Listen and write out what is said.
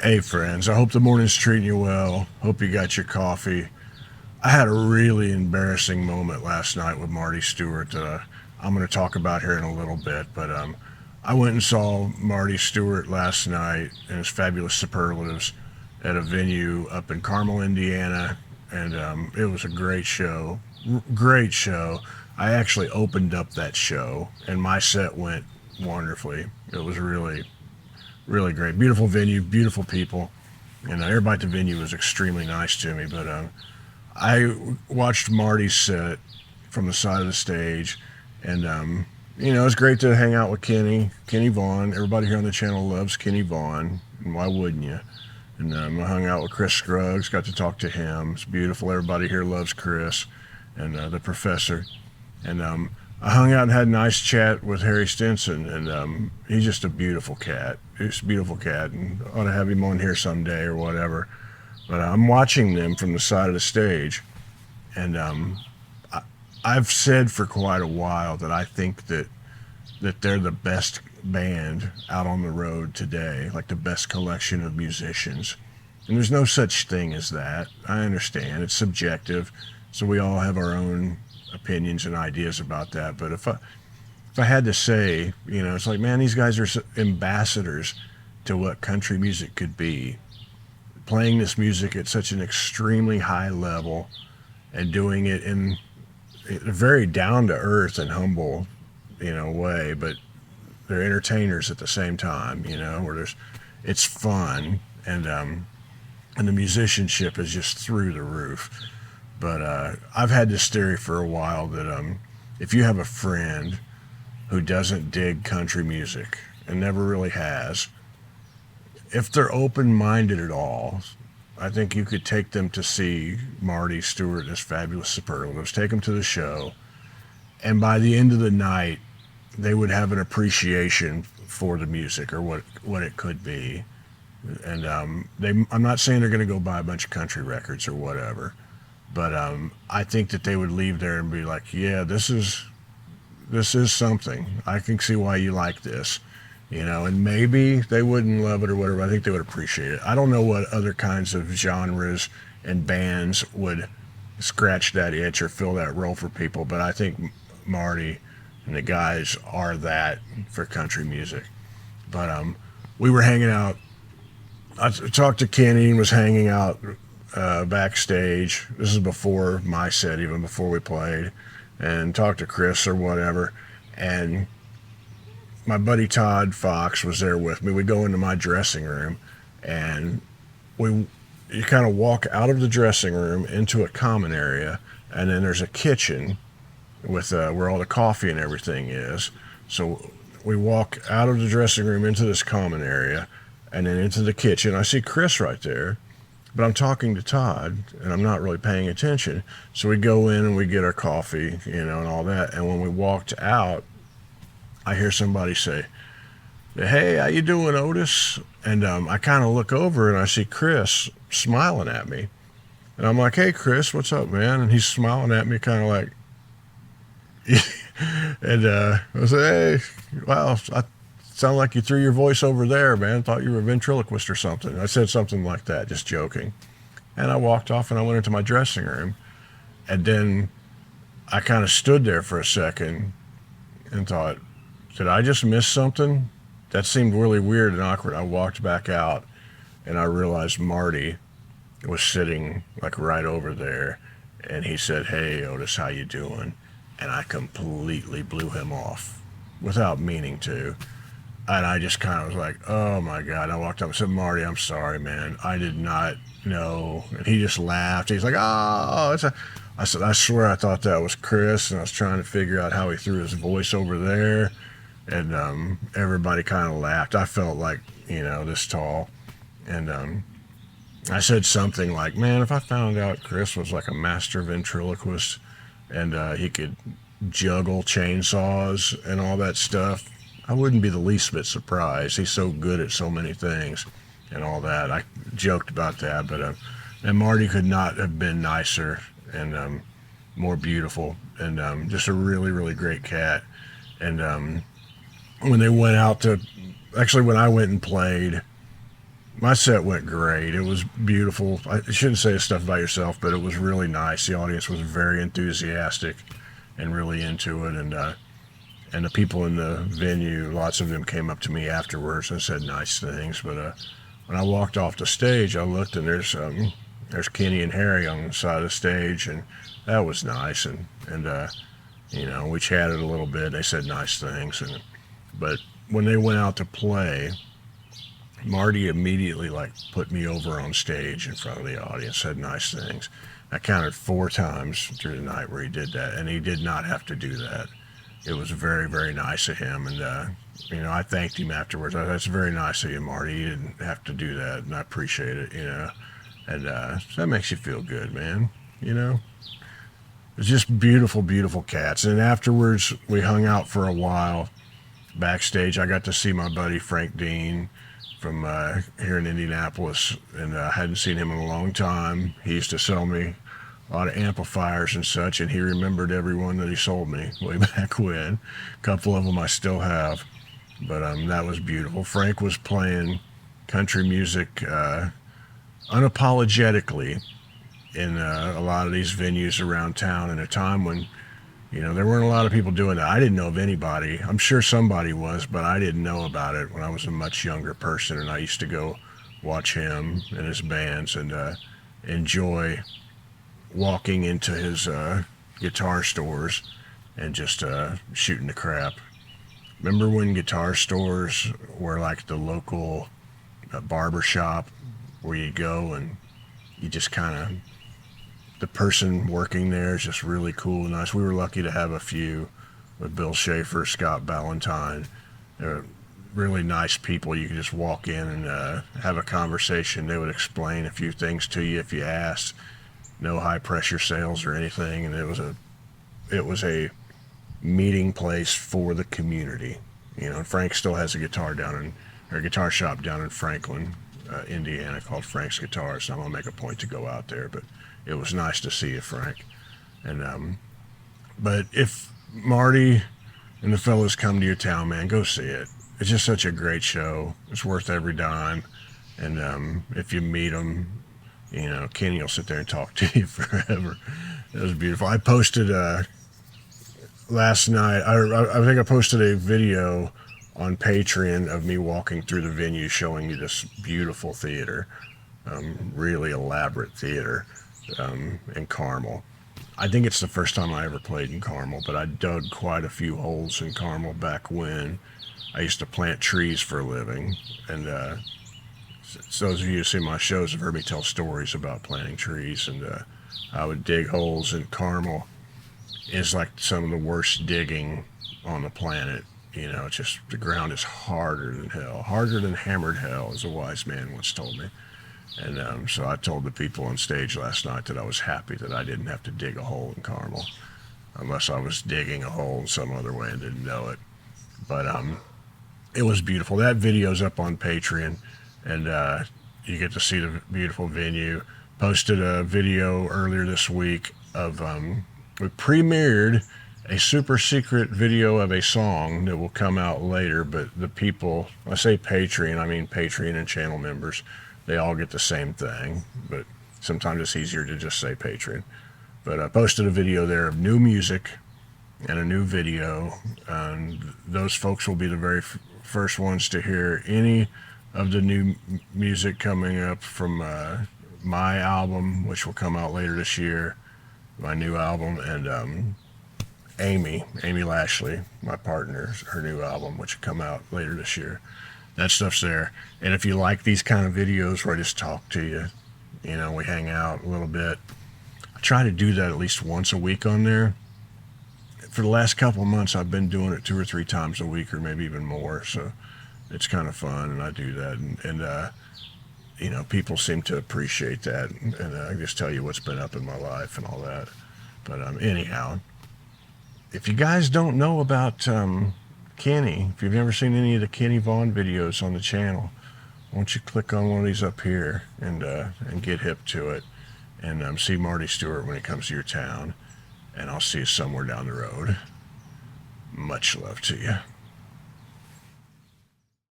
Hey friends, I hope the morning's treating you well. Hope you got your coffee. I had a really embarrassing moment last night with Marty Stewart that I'm going to talk about here in a little bit. But I went and saw Marty Stewart last night in his fabulous superlatives at a venue up in Carmel, Indiana, and it was a great show. Great show. I actually opened up that show, and my set went wonderfully. It was really great. Beautiful venue, beautiful people, and everybody at the venue was extremely nice to me. But I watched Marty's set from the side of the stage, and it's great to hang out with Kenny Vaughn. Everybody here on the channel loves Kenny Vaughn, and why wouldn't you? And I hung out with Chris Scruggs, got to talk to him. It's beautiful. Everybody here loves Chris and the professor. And I hung out and had a nice chat with Harry Stinson, and he's just a beautiful cat. He's a beautiful cat, and ought to have him on here someday or whatever. But I'm watching them from the side of the stage, and I've said for quite a while that I think that they're the best band out on the road today, like the best collection of musicians. And there's no such thing as that. I understand it's subjective, so we all have our own opinions and ideas about that. But if I had to say, it's like, man, these guys are ambassadors to what country music could be, playing this music at such an extremely high level and doing it in a very down to earth and humble, way, but they're entertainers at the same time, where it's fun, and the musicianship is just through the roof. But I've had this theory for a while that if you have a friend who doesn't dig country music and never really has, if they're open-minded at all, I think you could take them to see Marty Stewart and his fabulous superlatives, take them to the show, and by the end of the night, they would have an appreciation for the music or what it could be. And I'm not saying they're going to go buy a bunch of country records or whatever, but I think that they would leave there and be like, yeah, this is something. I can see why you like this, and maybe they wouldn't love it or whatever. I think they would appreciate it. I don't know what other kinds of genres and bands would scratch that itch or fill that role for people, but I think Marty and the guys are that for country music. But we were hanging out. I talked to Kenny and was hanging out backstage. This is before my set, even before we played, and talked to Chris or whatever. And my buddy Todd Fox was there with me. We go into my dressing room, and you kind of walk out of the dressing room into a common area, and then there's a kitchen with where all the coffee and everything is. So we walk out of the dressing room into this common area, and then into the kitchen. I see Chris right there, but I'm talking to Todd, and I'm not really paying attention. So we go in and we get our coffee, and all that. And when we walked out, I hear somebody say, "Hey, how you doing, Otis?" And I kind of look over and I see Chris smiling at me. And I'm like, "Hey, Chris, what's up, man?" And he's smiling at me kind of like, and I said, "Hey, wow, I sound like you threw your voice over there, man. Thought you were a ventriloquist or something." I said something like that, just joking. And I walked off and I went into my dressing room. And then I kind of stood there for a second and thought, did I just miss something? That seemed really weird and awkward. I walked back out and I realized Marty was sitting like right over there. And he said, "Hey, Otis, how you doing?" And I completely blew him off without meaning to. And I just kind of was like, oh my God. And I walked up and said, "Marty, I'm sorry, man. I did not know." And he just laughed. He's like, "Oh, I said, "I swear I thought that was Chris." And I was trying to figure out how he threw his voice over there. And everybody kind of laughed. I felt like, this tall. And I said something like, "Man, if I found out Chris was like a master ventriloquist and he could juggle chainsaws and all that stuff, I wouldn't be the least bit surprised. He's so good at so many things and all that." I joked about that, but and Marty could not have been nicer and more beautiful, and just a really, really great cat. And when they went out to, actually when I went and played, My set went great. It was beautiful. I shouldn't say stuff about yourself, but it was really nice. The audience was very enthusiastic and really into it, and the people in the venue, lots of them came up to me afterwards and said nice things. But when I walked off the stage, I looked and there's Kenny and Harry on the side of the stage, and that was nice. And we chatted a little bit. They said nice things, but when they went out to play, Marty immediately like put me over on stage in front of the audience, said nice things. I counted 4 times through the night where he did that, and he did not have to do that. It was very, very nice of him, and I thanked him afterwards. That's very nice of you, Marty. You didn't have to do that, and I appreciate it. And so that makes you feel good, man. It's just beautiful, beautiful cats. And afterwards, we hung out for a while backstage. I got to see my buddy Frank Dean from here in Indianapolis, and I hadn't seen him in a long time. He used to sell me a lot of amplifiers and such, and he remembered everyone that he sold me way back when. A couple of them I still have, but that was beautiful. Frank was playing country music unapologetically in a lot of these venues around town in a time when there weren't a lot of people doing that. I didn't know of anybody. I'm sure somebody was, but I didn't know about it when I was a much younger person, and I used to go watch him and his bands and enjoy walking into his guitar stores and just shooting the crap. Remember when guitar stores were like the local barber shop where you go and you just kind of, the person working there is just really cool and nice. We were lucky to have a few with Bill Schaefer, Scott Ballantyne. They're really nice people. You could just walk in and have a conversation. They would explain a few things to you if you asked. No high pressure sales or anything, and it was a meeting place for the community. Frank still has a guitar guitar shop down in Franklin, Indiana, called Frank's Guitars. So I'm gonna make a point to go out there, but it was nice to see you, Frank. And but if Marty and the fellas come to your town, man, go see it. It's just such a great show. It's worth every dime. And if you meet them, Kenny will sit there and talk to you forever. It was beautiful. I posted last night. I think I posted a video on Patreon of me walking through the venue, showing you this beautiful theater, really elaborate theater in Carmel. I think it's the first time I ever played in Carmel, but I dug quite a few holes in Carmel back when I used to plant trees for a living. And so those of you who see my shows have heard me tell stories about planting trees, and I would dig holes in Carmel. It's like some of the worst digging on the planet. It's just the ground is harder than hell, harder than hammered hell, as a wise man once told me. And so I told the people on stage last night that I was happy that I didn't have to dig a hole in Carmel, unless I was digging a hole in some other way and didn't know it. But it was beautiful. That video's up on Patreon, and you get to see the beautiful venue. Posted a video earlier this week of we premiered a super secret video of a song that will come out later, but the people, I say Patreon, I mean Patreon and channel members, they all get the same thing, but sometimes it's easier to just say Patreon. But I posted a video there of new music and a new video, and those folks will be the very first ones to hear any of the new music coming up from my album, which will come out later this year, my new album, and Amy Lashley, my partner, her new album, which will come out later this year. That stuff's there. And if you like these kind of videos where I just talk to you, we hang out a little bit, I try to do that at least once a week on there. For the last couple of months, I've been doing it 2 or 3 times a week, or maybe even more. So it's kind of fun, and I do that. And people seem to appreciate that. And I just tell you what's been up in my life and all that. But anyhow, if you guys don't know about Kenny, if you've never seen any of the Kenny Vaughn videos on the channel, why don't you click on one of these up here and get hip to it, and see Marty Stuart when he comes to your town, and I'll see you somewhere down the road. Much love to you.